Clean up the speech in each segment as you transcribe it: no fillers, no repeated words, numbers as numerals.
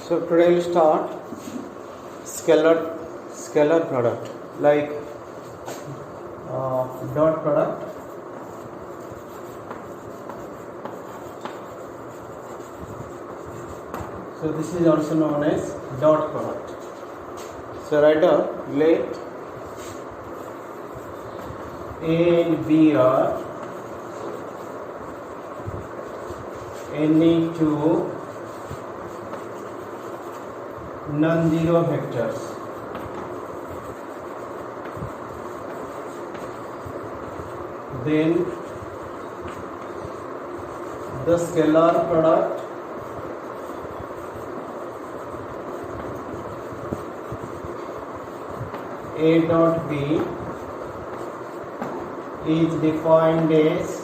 So today we'll start scalar product like dot product. So this is also known as dot product. So write down let A and B are any two non-zero vectors. Then the scalar product A dot B is defined as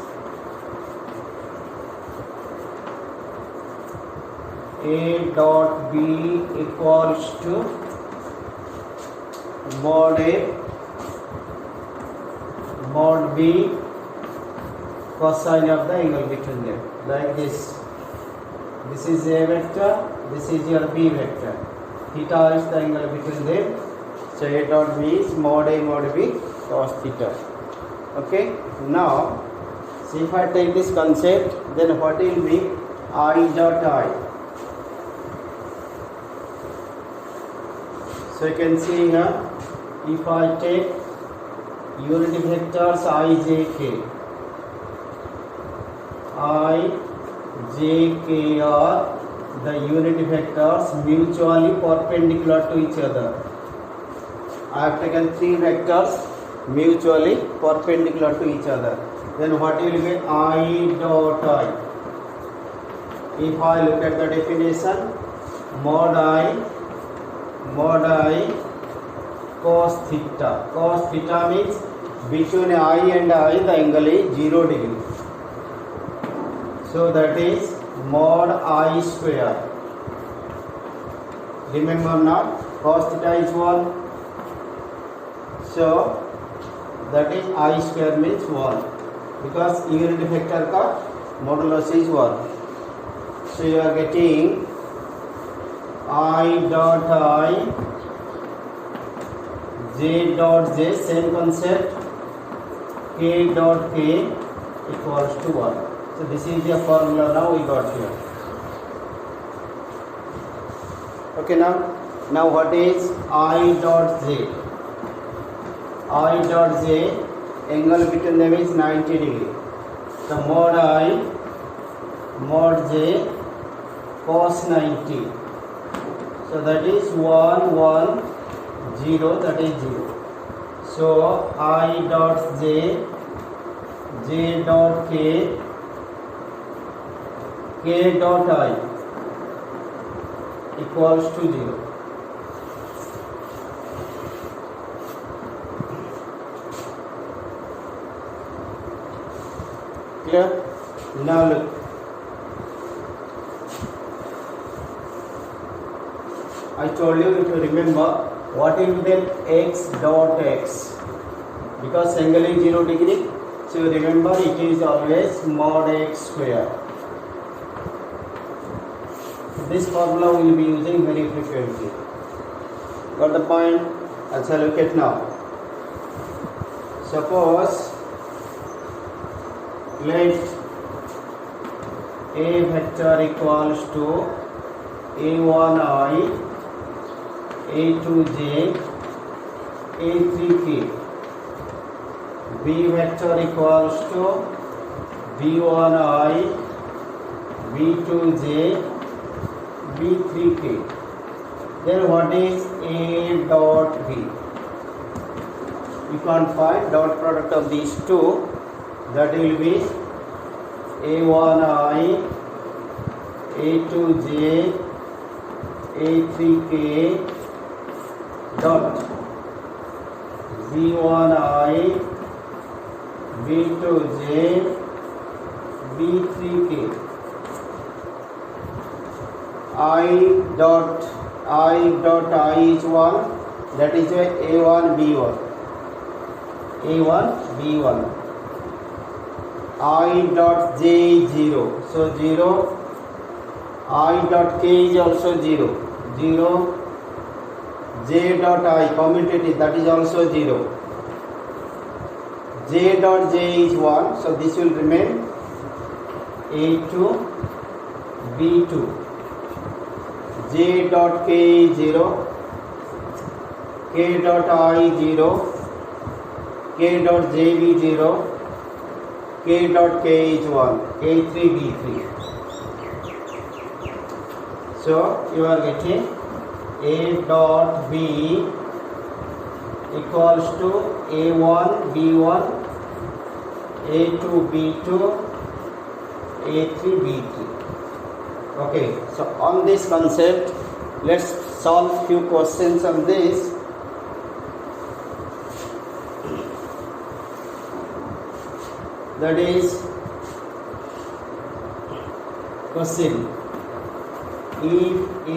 A dot B equals to mod A mod B cosine of the angle between them, like this. This is A vector, this is your B vector. Theta is the angle between them. So A dot B is mod A mod B cos theta. Okay, now see, if I take this concept, then what will be I dot I? So you can see here, if I take unit vectors I, J, K, I, J, K are the unit vectors mutually perpendicular to each other. I have taken three vectors mutually perpendicular to each other. Then what will be I dot I? If I look at the definition, mod I cos theta. Cos theta means between I and I the angle is 0 degree. So that is mod I square. Remember now, cos theta is 1. So that is I square means 1, because unit vector ka modulus is 1. So you are getting I dot I, J dot J, same concept, K dot K equals to 1. So this is the formula now we got here. Okay, now what is I dot J? I dot J, angle between them is 90 degree. So mod I mod J cos 90. So that is 1 1 0, that is 0. So I dot J, J dot K, K dot I equals to 0. Clear? Now look. I told you to remember what will be then x dot x, because angle is 0 degree. So remember it is always mod x square. This formula we will be using very frequently. Got the point? Also look at now. Suppose let A vector equals to A1I, A2J, A3K. B vector equals to B1I, B2J, B3K. Then what is A dot B? You can't find dot product of these two. That will be A1I, A2J, A3K dot B1I, B2J, B3K. I dot I is 1, that is A1 B1. A1 B1. I dot j is 0, so 0. I dot k is also 0, 0. J dot I commutative, that is also 0. J dot j is 1, so this will remain A2 B2. J dot k is 0, k dot I 0, k dot j b 0, k dot k is 1, A3 B3. So you are getting A dot B equals to A1 B1, A2 B2, A3 B3. Okay, so on this concept, let's solve few questions on this. That is question. If A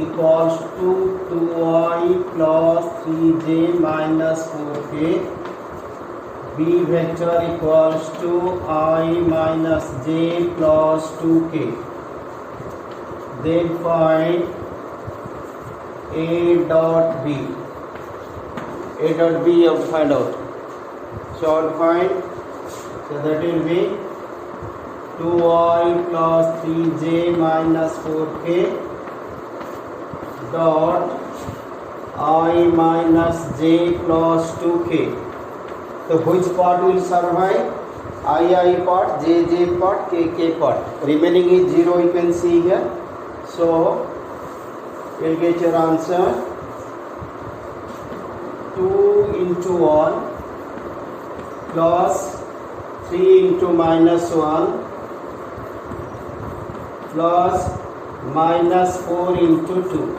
equals to 2I plus 3j minus 4k, B vector equals to I minus j plus 2k, then find A dot B. A dot B you have to find out. So I will find, so that will be 2I plus 3j minus 4k dot I minus j plus 2k. So which part will survive? I part, j part, k part. Remaining is 0, you can see here. So you will get your answer 2 into 1 plus 3 into minus 1 plus minus 4 into 2.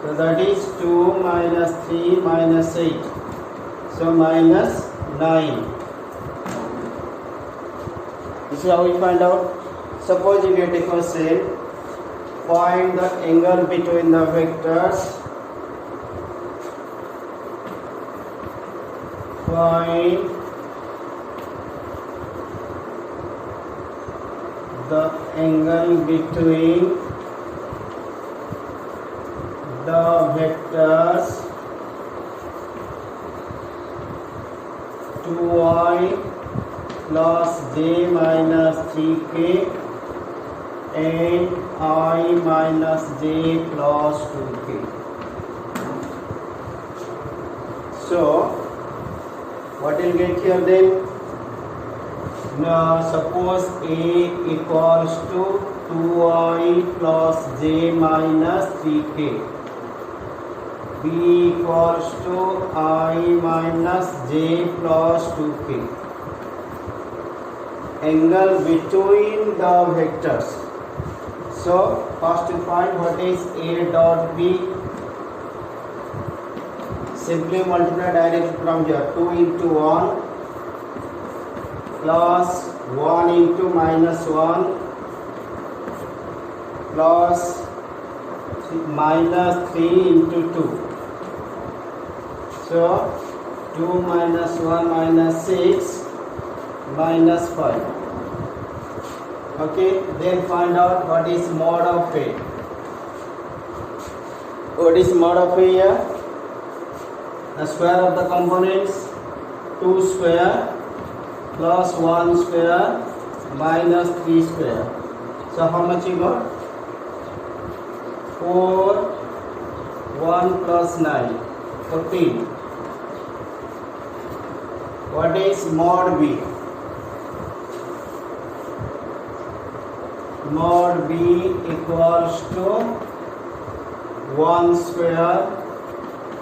So that is 2 minus 3 minus 8. So minus 9. This is how we find out. Suppose you get a question, find the angle between the vectors. Find the angle between the vectors 2I plus j minus 3k and I minus j plus 2k. So what will get here then? Now suppose A equals to 2I plus j minus 3k, B equals to I minus j plus 2k. Angle between the vectors. So first to find what is A dot B. Simply multiply directly from here. 2 into 1 plus 1 into minus 1 plus minus 3 into 2. So 2 minus 1 minus 6 minus 5. Okay, then find out what is mod of A. What is mod of A here? The square of the components, 2 square plus 1 square minus 3 square. So how much you got? 4, 1 plus 9, 14. What is mod B? Mod B equals to 1 square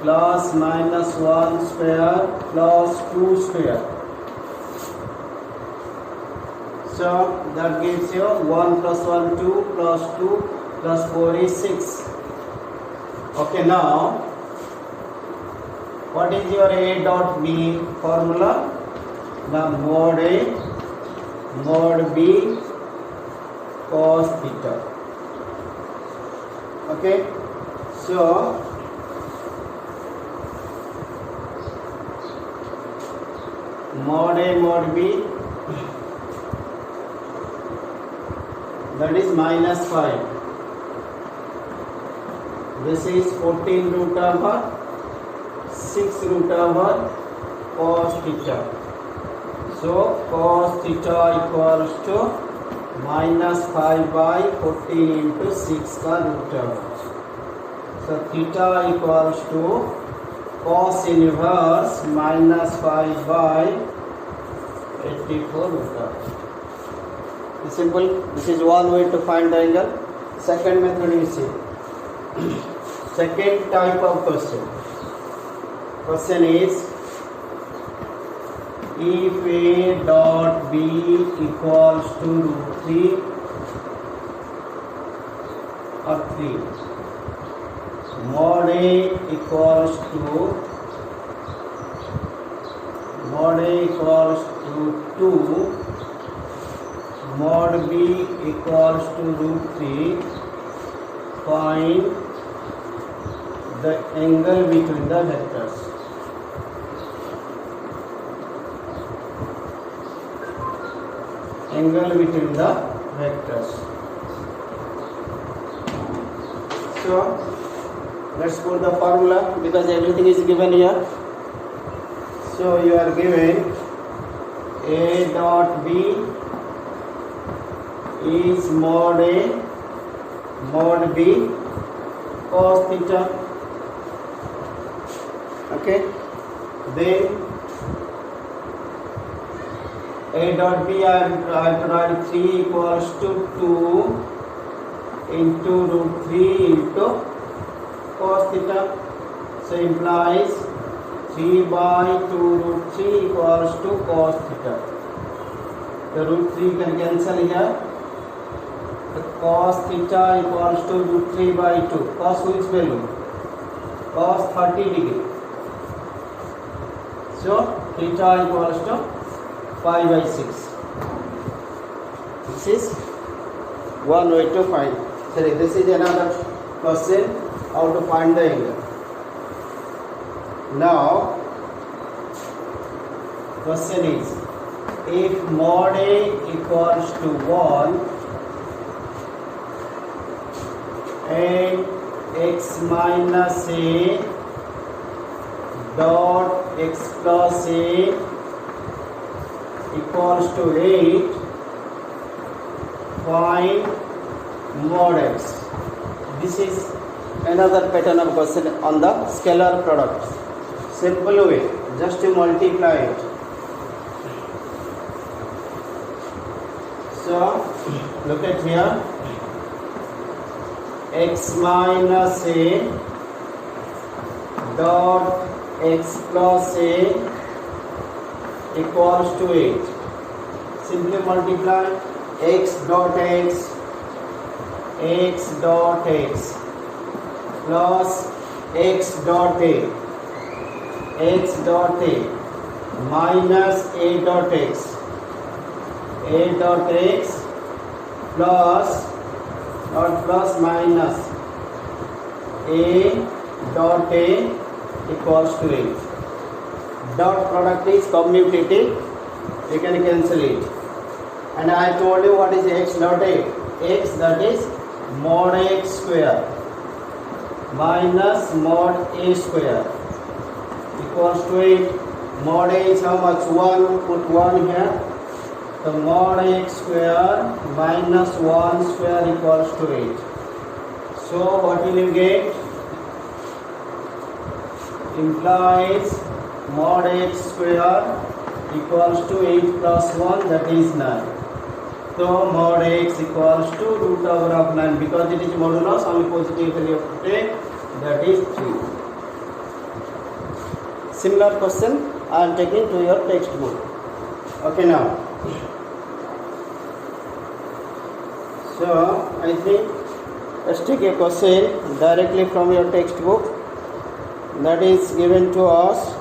plus minus 1 square plus 2 square. So that gives you 1 plus 1 2 plus 2 plus 4 is 6. Okay, now what is your A dot B formula? The mod A mod B cos theta. Okay, so mod A mod B, that is minus 5 This is 14 root over 6 root over cos theta. So cos theta equals to minus 5 by 14 into 6 का root over. So theta equals to cos inverse minus 5 by 84 root over. It's simple. This is one way to find the angle. Second method you see. Second type of question. Question is, if A dot B equals to root 3 or 3, mod A equals to 2, mod B equals to root 3, find the angle between the vectors. Angle between the vectors. So let's put the formula because everything is given here. So you are given A dot B is mod A mod B cos theta. Okay, then A dot B I have to write 3 equals to 2 into root 3 into cos theta. So implies 3 by 2 root 3 equals to cos theta. The root 3 can cancel here. The cos theta equals to root 3 by 2. Cos which value? Cos 30 degree. So theta equals to 5 by 6. This is one way to find. Sorry, this is another question how to find the angle. Now, question is, if mod A equals to 1 and x minus A dot x plus A equals to 8, find mod x. This is another pattern of question on the scalar product. Simple way, just to multiply it. So look at here, x minus A dot x plus A equals to 8. Simply multiply x dot x plus x dot A minus A dot x plus minus A dot A equals to 8. Dot product is commutative, you can cancel it. And I told you what is x dot A. X, that is mod x square minus mod A square equals to 8. Mod A is how much? 1. Put 1 here. So mod x square minus 1 square equals to 8. So what will you get? Implies mod x square equals to 8 plus 1, that is 9. So mod x equals to root over of 9. Because it is modulus, only positively you have to take, that is 3. Similar question I am taking to your textbook. Okay, now. So I think let's take a question directly from your textbook that is given to us.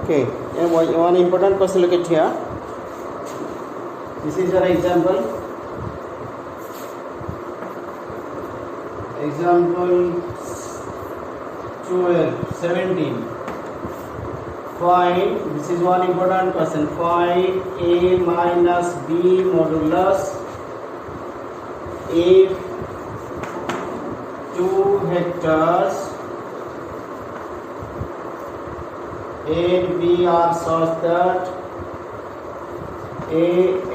Okay, and one important question, look at here. This is your example. Example 17. Find, this is one important question, find A minus B modulus if 2 vectors A and B are such that A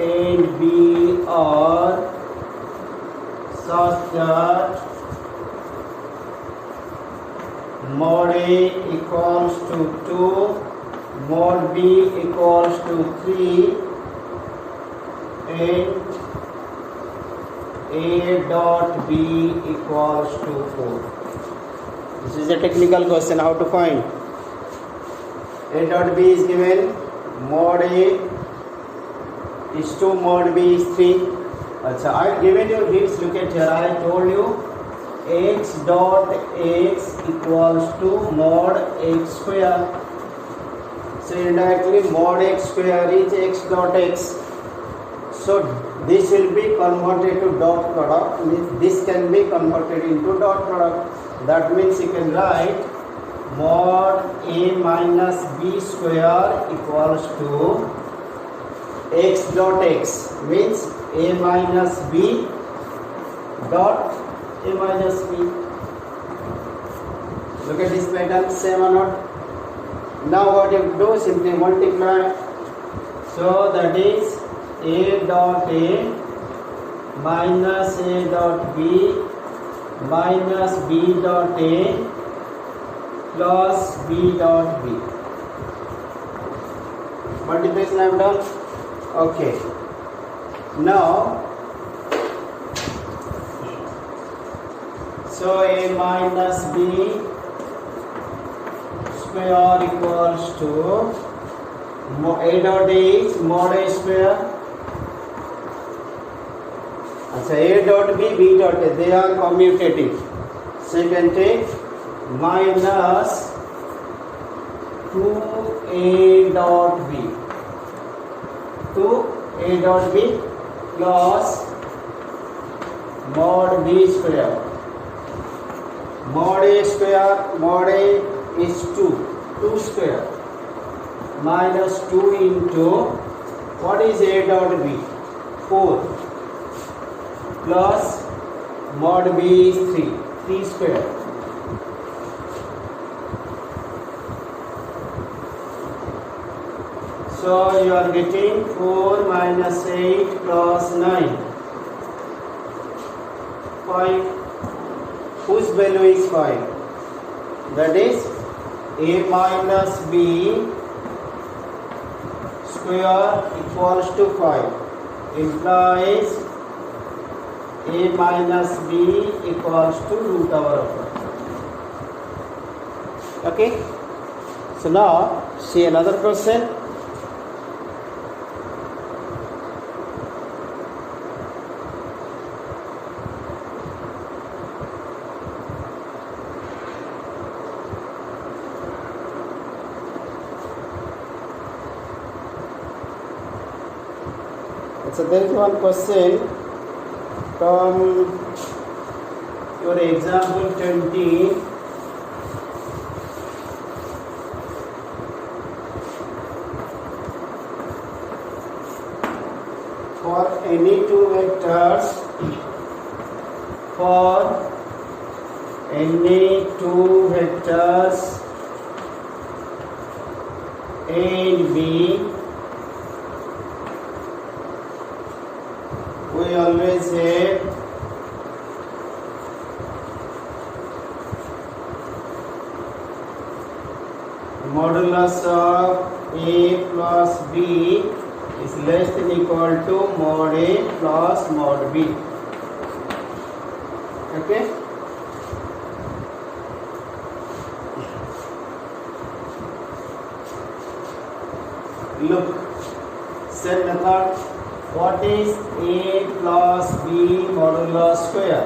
and B are such that mod A equals to 2, mod B equals to 3, and A dot B equals to 4. This is a technical question, how to find. A dot B is given, mod A is 2, mod B is 3. Achha, I have given you hints, look at here, I told you x dot x equals to mod x square. So indirectly mod x square is x dot x. So this will be converted to dot product. This can be converted into dot product. That means you can write mod A minus B square equals to x dot x, means A minus B dot A minus B. Look at this pattern, same or not? Now what you do, simply multiply. So that is A dot A minus A dot B minus B dot A plus B dot B. Multiplication I have done. Okay. Now, so A minus B square equals to A dot A is mod A square. So A dot B, B dot A, they are commutative. So you can take minus 2A dot B to A dot B plus mod B square. Mod A square, mod A is 2 square minus 2 into, what is A dot B? 4 plus mod B is 3 square. So you are getting 4 minus 8 plus 9, 5. Whose value is 5? That is A minus B square equals to 5, implies A minus B equals to root over of 5. Okay. So now see another question. So there is one question from your example 20. For any two vectors, A and B, we always have modulus of A plus B is less than equal to mod A plus mod B. Okay. Look, same method. What is A plus B modulus square?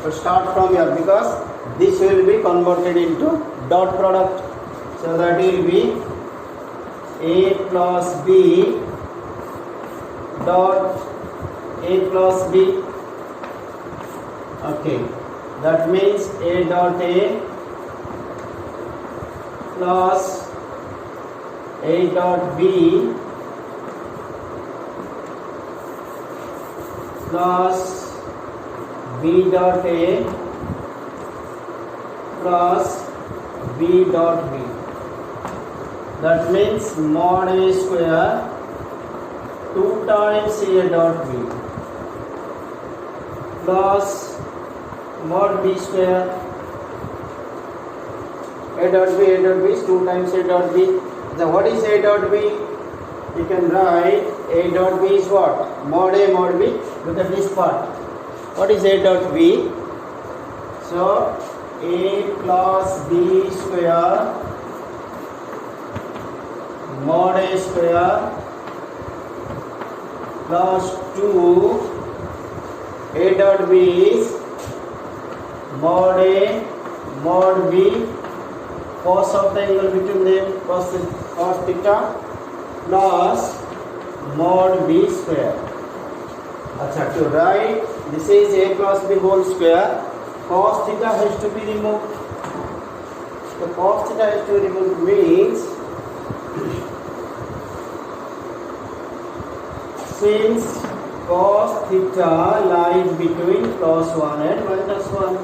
So start from here, because this will be converted into dot product. So that will be A plus B dot A plus B. Okay, that means A dot A plus A dot B plus B dot A plus B dot B. That means mod A square 2 times A dot B plus mod B square. A dot B is 2 times A dot B. Then what is A dot B? You can write A dot B is what? Mod A mod B. Look at this part. What is A dot B? So A plus B square mod A square plus 2 A dot B is mod A mod B cos of the angle between them cos theta plus mod B square. Acha, to write this is A plus B whole square, cos theta has to be removed. So cos theta has to be removed means since cos theta lies between plus 1 and minus 1,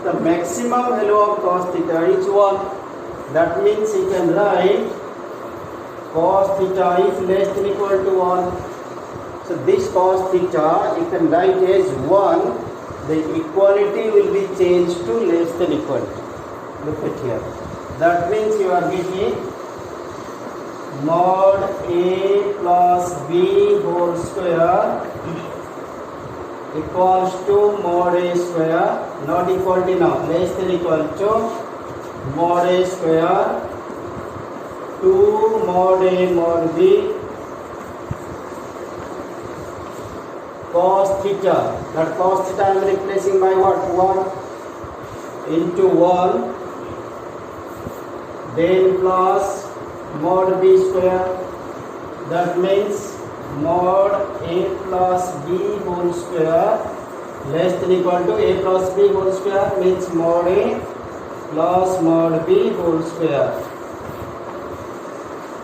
the maximum value of cos theta is 1. That means you can write cos theta is less than equal to 1. So this cos theta you can write as 1. The equality will be changed to less than equal to. Look at here. That means you are getting mod A plus B whole square equals to mod A square, not equal to now, less than equal to mod A square 2 mod A mod B cos theta. That cos theta I am replacing by what? 1 into 1, then plus mod B square. That means mod A plus B whole square less than equal to A plus B whole square means mod A plus mod B whole square.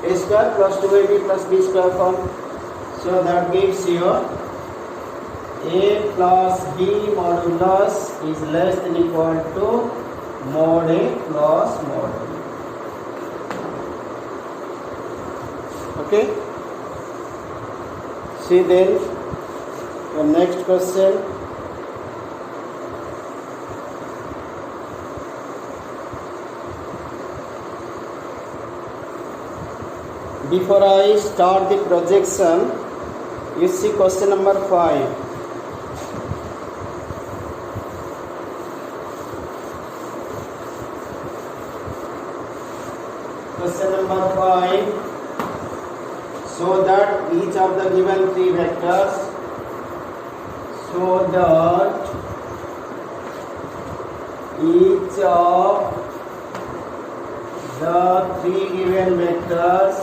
A square plus 2AB plus B square form. So that gives you A plus B modulus is less than equal to mod A plus mod B. Okay. See then the next question. Before I start the projection, you see question number 5. Question number 5. So that each of the given 3 vectors, so that each of the 3 given vectors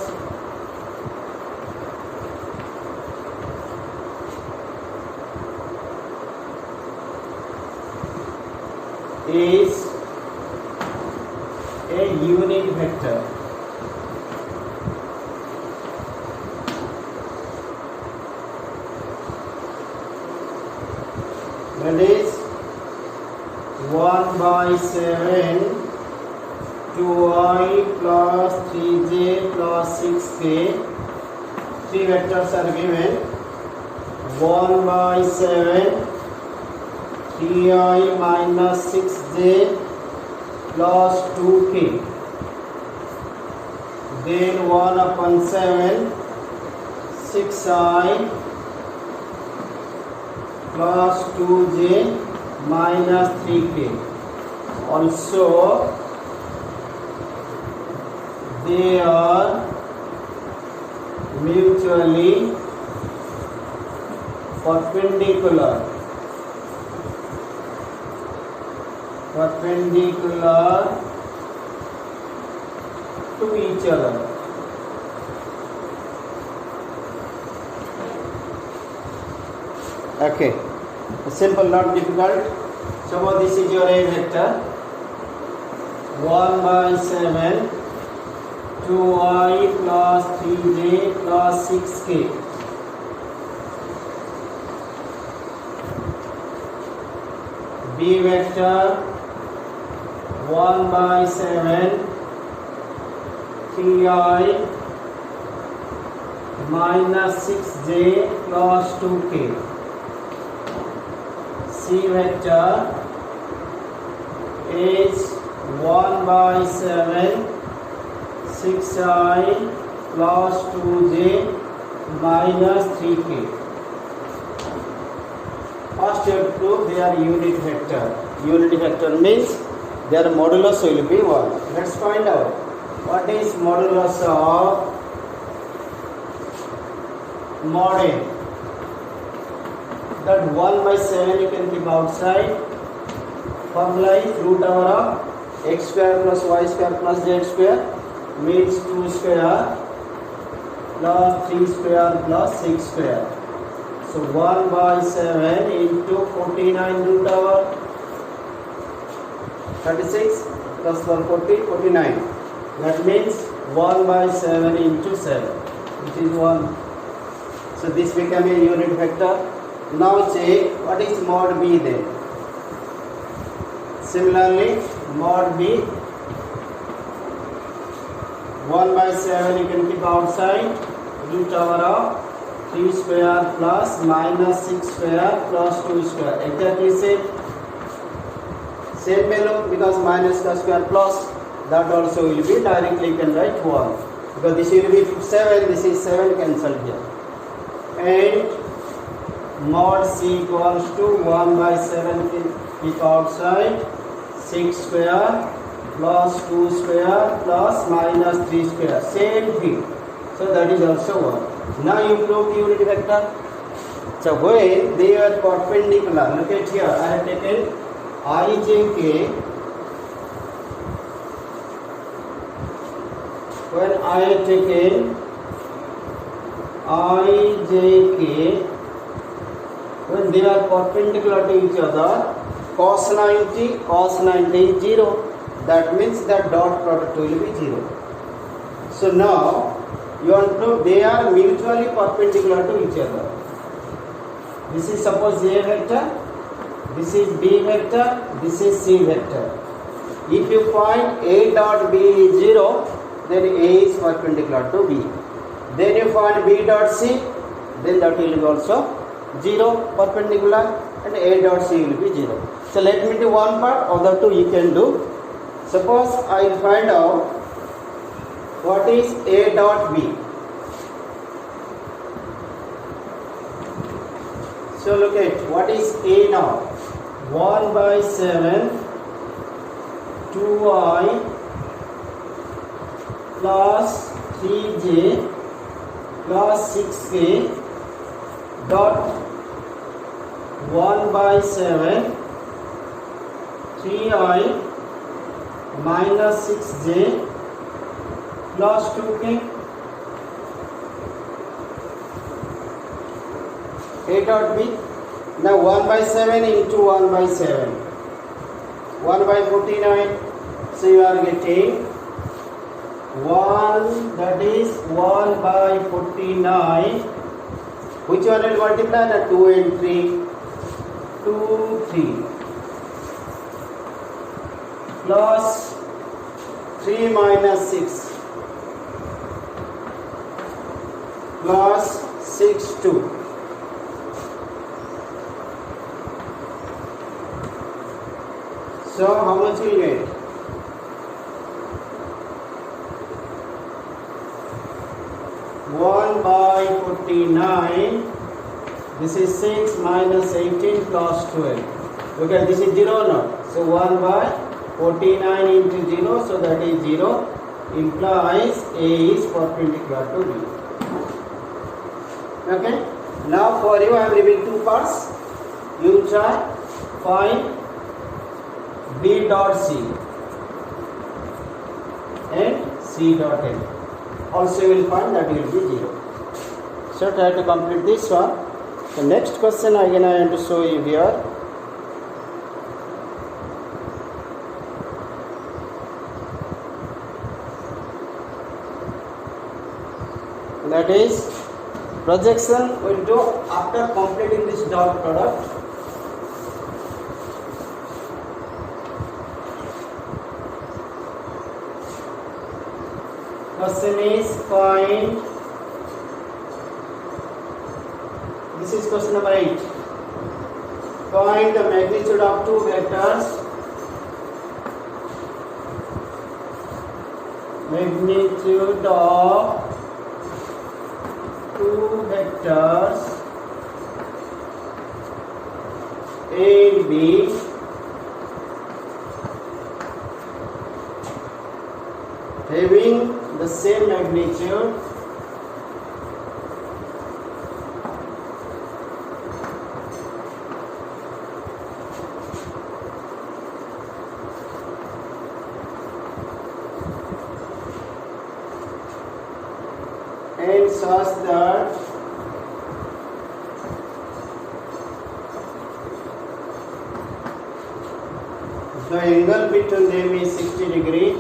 is a unit vector. That is 1 by 7 2i plus 3j plus 6k. 3 vectors are given. 1 by 7 3i minus 6j plus 2k. Then 1 upon 7 6i plus 2j minus 3k. Also they are mutually perpendicular to each other. Okay, simple, not difficult. So this is your A vector. 1 by 7, 2i plus 3j plus 6k. B vector 1 by 7, 3i minus 6j plus 2k. C vector is 1 by 7, 6i plus 2j minus 3k. First you have to prove they are unit vector. Unit vector means their modulus will be 1. Let's find out what is modulus of mod n. That 1 by 7 you can keep outside. Formula is root over of x square plus y square plus z square means 2 square plus 3 square plus 6 square. So 1 by 7 into 49 root over 36 plus 40, 49. That means 1 by 7 into 7, which is 1. So this become a unit vector. Now say what is mod b then? Similarly, mod b 1 by 7 you can keep outside, root over of 3 square plus minus 6 square plus 2 square. Exactly same value because minus the square plus that also will be directly you can write 1 because this will be 7, this is 7 cancelled here. And mod c equals to 1 by 7 keep outside, 6 square plus 2 square plus minus 3 square, same thing. So that is also 1. Now you prove unit vector. So when they are perpendicular, look at here, I have taken ijk. When I have taken ijk, when they are perpendicular to each other, cos 90 is 0. That means that dot product will be 0. So now you want to prove they are mutually perpendicular to each other. This is suppose A vector, this is B vector, this is C vector. If you find A dot B is 0, then A is perpendicular to B. Then you find B dot C, then that will be also 0 perpendicular and A dot C will be 0. So let me do one part, other two you can do. Suppose I find out what is A dot B. So look at what is A now. 1 by 7, 2i plus 3j plus 6k dot 1 by 7, 3i minus 6j plus 2k. A dot B. Now 1 by 7 into 1 by 7. 1 by 49. So you are getting 1, that is 1 by 49. Which one will multiply? The 2 and 3. 2, 3. Plus 3 minus 6. Plus 6, 2. So how much will you get? 1 by 49. This is 6 minus 18 plus 12. Okay, this is 0 or not? So 1 by 49 into 0, so that is 0. Implies A is perpendicular to B. Okay. Now for you I am leaving two parts. You try find B dot C and C dot N. Also you will find that will be 0. So try to complete this one. The next question again I want to show you here. That is projection will do after completing this dot product. Question is find. This is question number 8. Find the magnitude of two vectors. Magnitude of two vectors A and B having the same magnitude and such that the angle between them is 60 degree.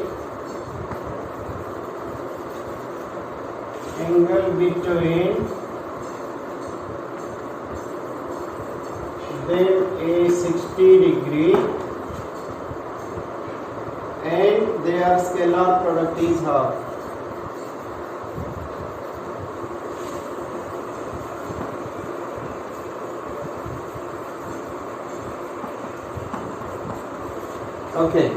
Angle between them is 60 degree and their scalar product is half. Okay,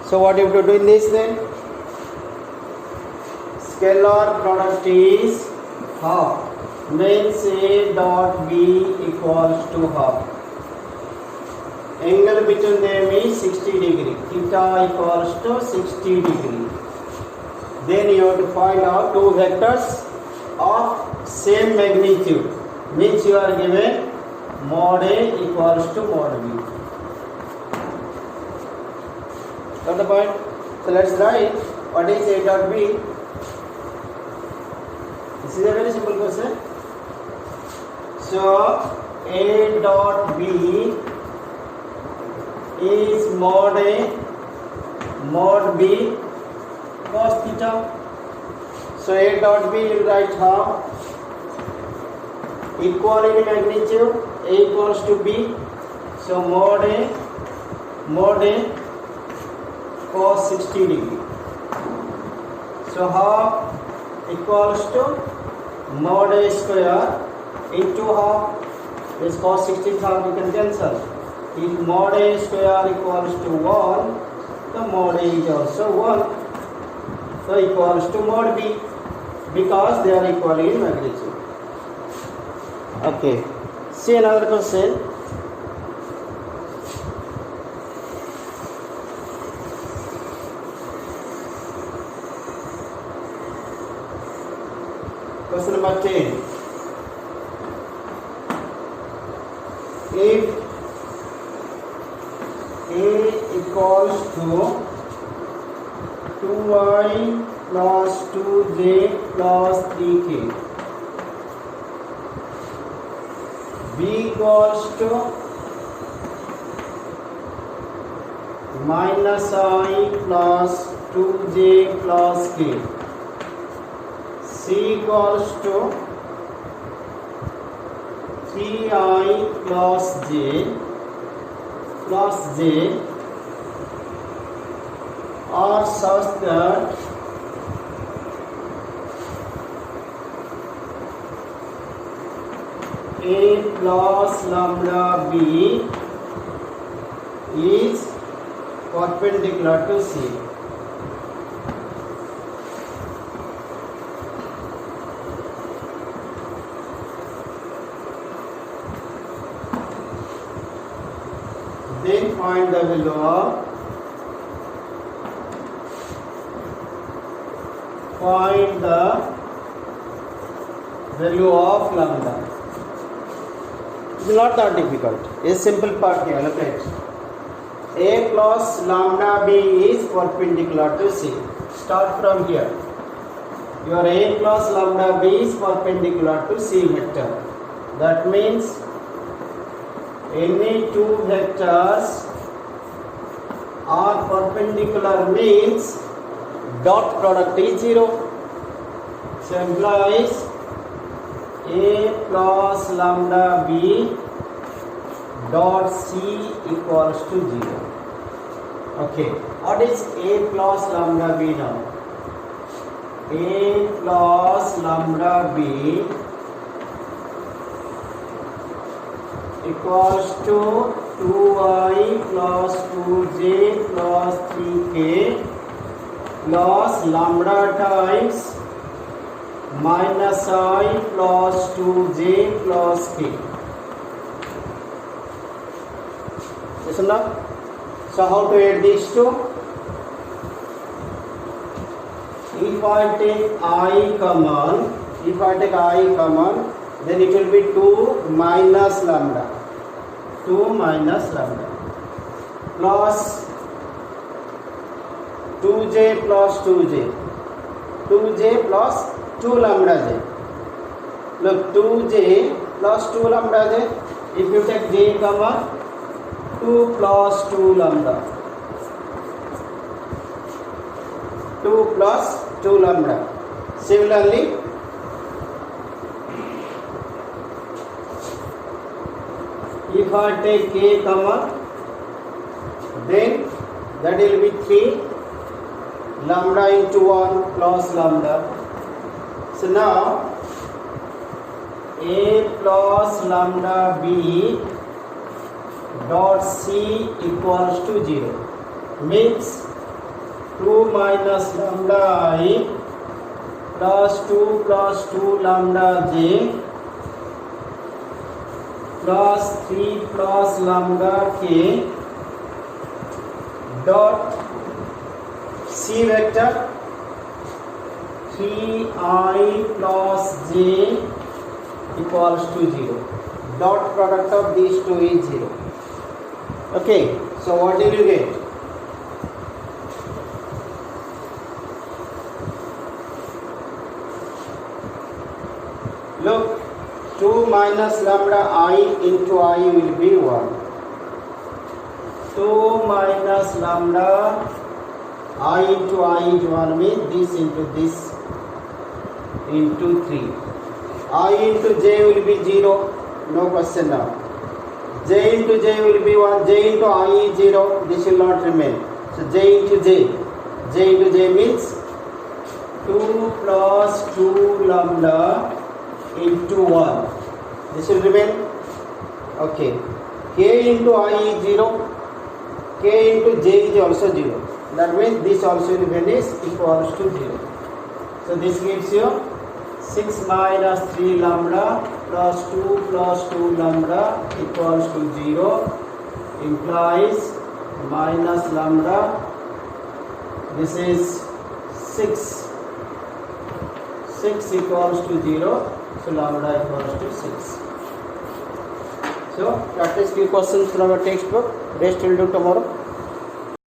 so what you have to do in this then? Scalar product is half, means A dot B equals to half. Angle between them is 60 degree, theta equals to 60 degree. Then you have to find out two vectors of same magnitude, means you are given mod A equals to mod B. Got the point? So let's write what is A dot B. This is a very simple question. So A dot B is mod A mod B cos theta. So A dot B will write half, equal in magnitude, A equals to B. So mod A cos 60 degree. So half equals to mod A square into half is cos 60 half, you can cancel. If mod A square equals to 1, the mod A is also 1. So equals to mod B because they are equal in magnitude. Okay. See another question. Question number 10. If A equals to 2y plus 2j plus 3k, B equals to minus I plus 2j plus k, C equals to 3i plus j are such that A plus lambda B is perpendicular to C. Then find the value of lambda. It is not that difficult. A simple part here. Look at A plus lambda B is perpendicular to C. Start from here. Your A plus lambda B is perpendicular to C vector. That means any two vectors are perpendicular means dot product is 0. So implies a plus lambda b dot c equals to 0. Okay, what is a plus lambda b now? A plus lambda b equals to 2i plus 2j plus 3k plus lambda times minus I plus 2j plus k. Listen now. So how to add these two? If I take I common, then it will be 2 minus lambda. 2 minus lambda plus 2j plus 2j. 2j plus 2 lambda j. Look, 2j plus 2 lambda j. If you take j common, 2 plus 2 lambda. 2 plus 2 lambda. Similarly, if I take k common, then that will be 3 lambda into 1 plus lambda. So now a plus lambda b dot c equals to 0 means 2 minus lambda I plus 2 lambda j plus 3 plus lambda k dot c vector 3i plus j equals to 0. Dot product of these two is 0. Okay, so what did you get? Look, 2 minus lambda I into I will be 1. 2 minus lambda I into I is 1 means this into this into 3. I into j will be 0, no question now. J into j will be 1, j into I is 0, this will not remain. So j into j means 2 plus 2 lambda into 1. This will remain. Okay. K into I is 0, k into j is also 0. That means this also will vanish equals to 0. So this gives you 6 minus 3 lambda plus 2 lambda equals to 0 implies minus lambda. This is 6. 6 equals to 0. So lambda equals to 6. So practice few questions from a textbook. Rest will do tomorrow.